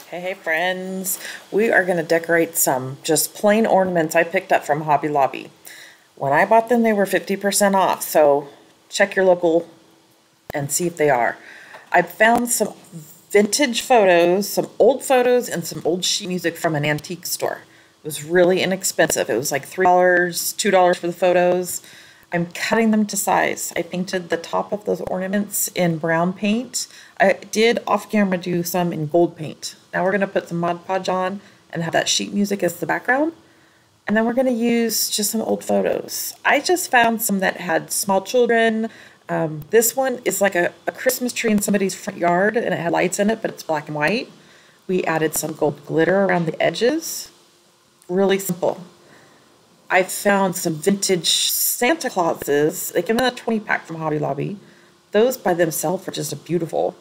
Hey friends, we are going to decorate some just plain ornaments I picked up from Hobby Lobby. When I bought them, they were 50% off, so check your local and see if they are. I found some vintage photos, some old photos, and some old sheet music from an antique store. It was really inexpensive. It was like $3, $2 for the photos. I'm cutting them to size. I painted the top of those ornaments in brown paint. I did off camera do some in gold paint. Now we're going to put some Mod Podge on and have that sheet music as the background. And then we're going to use just some old photos. I just found some that had small children. This one is like a Christmas tree in somebody's front yard and it had lights in it, but it's black and white. We added some gold glitter around the edges. Really simple. I found some vintage Santa Clauses. They came in a 20 pack from Hobby Lobby. Those by themselves are just beautiful.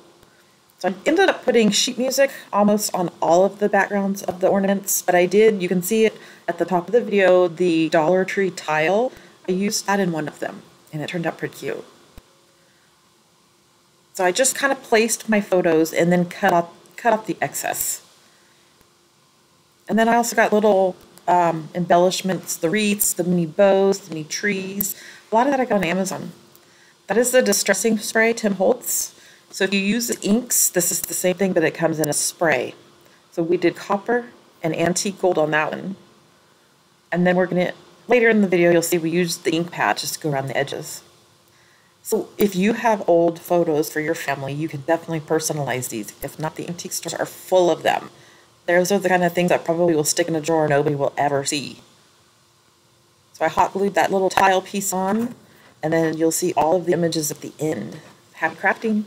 So I ended up putting sheet music almost on all of the backgrounds of the ornaments, but I did, you can see it at the top of the video, the Dollar Tree tile. I used that in one of them, and it turned out pretty cute. So I just kind of placed my photos and then cut off the excess. And then I also got little embellishments, the wreaths, the mini bows, the mini trees. A lot of that I got on Amazon. That is the distressing spray, Tim Holtz. So if you use the inks, this is the same thing, but it comes in a spray. So we did copper and antique gold on that one. And then we're going to, later in the video, you'll see we used the ink pad just to go around the edges. So if you have old photos for your family, you can definitely personalize these. If not, the antique stores are full of them. Those are the kind of things that probably will stick in a drawer nobody will ever see. So I hot glued that little tile piece on, and then you'll see all of the images at the end. Happy crafting!